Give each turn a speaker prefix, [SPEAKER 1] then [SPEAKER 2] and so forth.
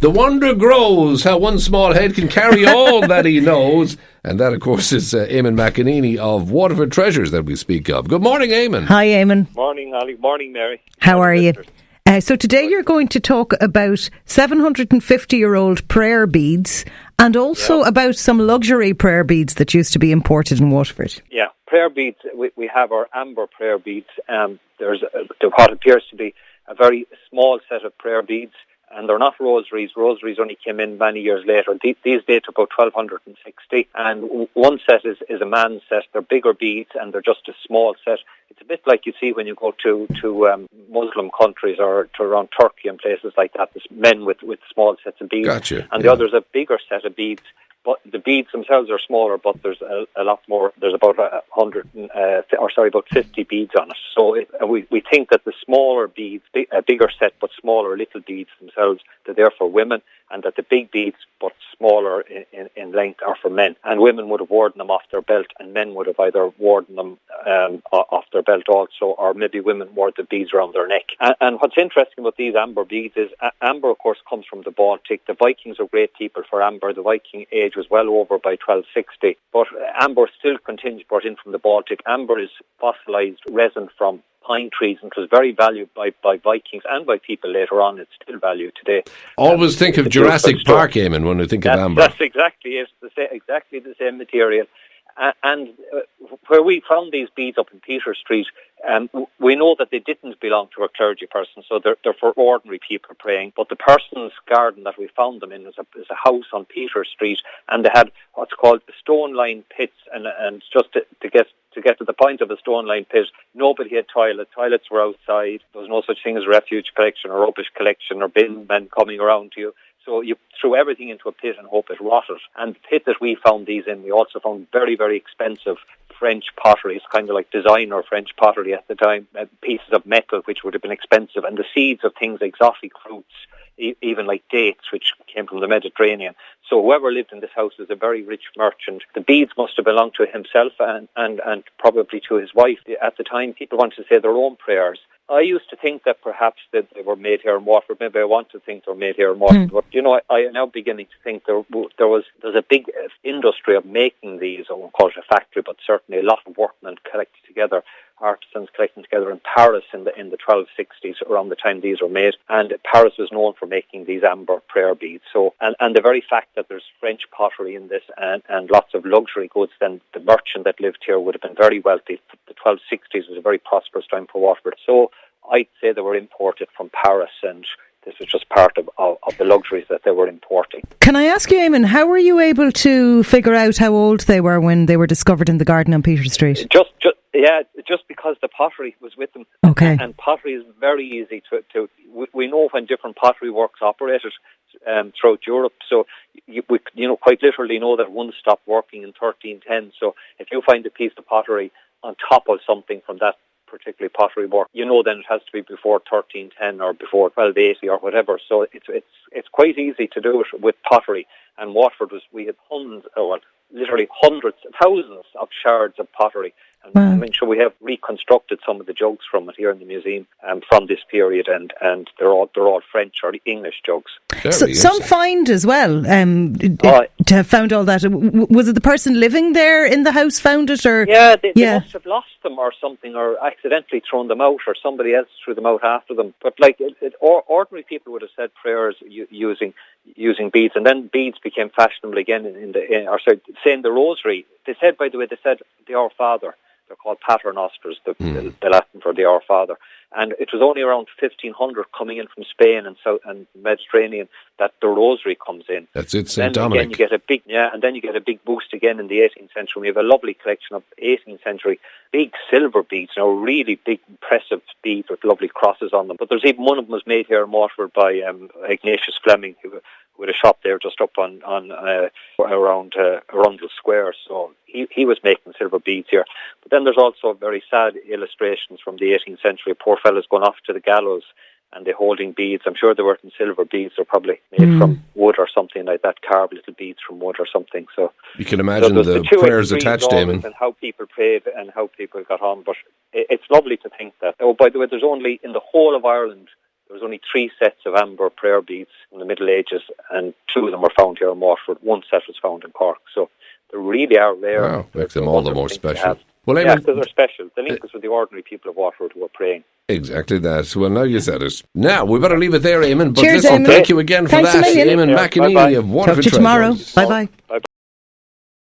[SPEAKER 1] The wonder grows how one small head can carry all that he knows. And that, of course, is Eamonn McEnany of Waterford Treasures that we speak of. Good morning, Eamonn.
[SPEAKER 2] Hi, Eamonn.
[SPEAKER 3] Morning, Ali. Morning, Mary.
[SPEAKER 2] How are you? So today you're going to talk about 750-year-old prayer beads and also about some luxury prayer beads that used to be imported in Waterford.
[SPEAKER 3] Yeah, prayer beads. We have our amber prayer beads. There's what appears to be a very small set of prayer beads, and they're not rosaries. Rosaries only came in many years later. These date about 1260, and one set is a man's set. They're bigger beads, and they're just a small set. It's a bit like you see when you go to Muslim countries or to around Turkey and places like that. There's men with small sets of beads,
[SPEAKER 1] Gotcha.
[SPEAKER 3] And the other's a bigger set of beads. But the beads themselves are smaller, but there's a lot more. There's about about 50 beads on it. So we think that the smaller beads, a bigger set but smaller little beads themselves, they're there for women, and that the big beads but smaller in length are for men. And women would have worn them off their belt, and men would have either worn them off their belt also, or maybe women wore the beads around their neck. And what's interesting about these amber beads is amber, of course, comes from the Baltic. The Vikings are great people for amber. The Viking age was well over by 1260, but amber still continues brought in from the Baltic. Amber is fossilized resin from pine trees, and it was very valued by Vikings and by people later on. It's still valued today.
[SPEAKER 1] Always think of Jurassic Park, Eamonn, when we think of amber.
[SPEAKER 3] That's exactly it. Exactly the same material. And where we found these beads up in Peter Street, we know that they didn't belong to a clergy person, so they're for ordinary people praying. But the person's garden that we found them in is a house on Peter Street, and they had what's called stone-lined pits. And just to get to the point of a stone-lined pit, nobody had toilets. Toilets were outside. There was no such thing as refuge collection or rubbish collection or bin men coming around to you. So you threw everything into a pit and hope it rotted. And the pit that we found these in, we also found very, very expensive French pottery. It's kind of like designer French pottery at the time. Pieces of metal which would have been expensive. And the seeds of things, exotic fruits, even like dates, which came from the Mediterranean. So whoever lived in this house was a very rich merchant. The beads must have belonged to himself and probably to his wife. At the time, people wanted to say their own prayers. I used to think that perhaps that they were made here in Waterford. Maybe I want to think they were made here in Waterford. But, I am now beginning to think there's a big industry of making these. I won't call it a factory, but certainly a lot of workmen collected together, artisans collecting together in Paris in the 1260s, around the time these were made. And Paris was known for making these amber prayer beads. So, and the very fact that there's French pottery in this and lots of luxury goods, then the merchant that lived here would have been very wealthy. The 1260s was a very prosperous time for Waterford. So I'd say they were imported from Paris, and this was just part of the luxuries that they were importing.
[SPEAKER 2] Can I ask you, Eamonn, how were you able to figure out how old they were when they were discovered in the garden on Peter Street?
[SPEAKER 3] Just because the pottery was with them.
[SPEAKER 2] Okay.
[SPEAKER 3] And pottery is very easy to we know when different pottery works operated throughout Europe. So we quite literally know that one stopped working in 1310. So if you find a piece of pottery on top of something from that particularly pottery work, then it has to be before 1310 or before 1280 or whatever. So it's quite easy to do it with pottery. And Waterford we had literally hundreds, thousands of shards of pottery. And wow. We have reconstructed some of the jugs from it here in the museum from this period, and they're all French or English jugs.
[SPEAKER 2] So, some find as well to have found all that. Was it the person living there in the house found it, or
[SPEAKER 3] they must have lost them or something, or accidentally thrown them out, or somebody else threw them out after them. But ordinary people would have said prayers using beads, and then beads became fashionable again saying the rosary. They said, by the way, the Our Father. They're called paternosters, the Latin for the Our Father. And it was only around 1500 coming in from Spain and Mediterranean that the rosary comes in.
[SPEAKER 1] That's it, St. Dominic.
[SPEAKER 3] Again, you get a big boost again in the 18th century. We have a lovely collection of 18th century big silver beads, really big, impressive beads with lovely crosses on them. But there's even one of them was made here in Waterford by Ignatius Fleming, who had a shop there just up on around Arundel Square. So he was making silver beads here. But then there's also very sad illustrations from the 18th century. Poor fellas going off to the gallows and they're holding beads. I'm sure they weren't silver beads. They're probably made from wood or something like that, carved little beads from wood or something. So
[SPEAKER 1] you can imagine the prayers attached to him.
[SPEAKER 3] And how people prayed and how people got on. But it's lovely to think that. Oh, by the way, there's only in the whole of Ireland there was only 3 sets of amber prayer beads in the Middle Ages, and 2 of them were found here in Waterford. 1 set was found in Cork. So they really are rare.
[SPEAKER 1] Wow, makes them all the more special. Well,
[SPEAKER 3] yeah, because they're special. They link us with the ordinary people of Waterford who are praying.
[SPEAKER 1] Exactly that. Well, now you said it. Now, we better leave it there, Eamon. But
[SPEAKER 2] Cheers,
[SPEAKER 1] listen,
[SPEAKER 2] Eamon.
[SPEAKER 1] thank you again for
[SPEAKER 2] Thanks
[SPEAKER 1] that.
[SPEAKER 2] a million.
[SPEAKER 1] Eamon McEnany of Waterford
[SPEAKER 2] Talk to you tomorrow.
[SPEAKER 1] Treasures.
[SPEAKER 2] Bye-bye.
[SPEAKER 3] Bye-bye.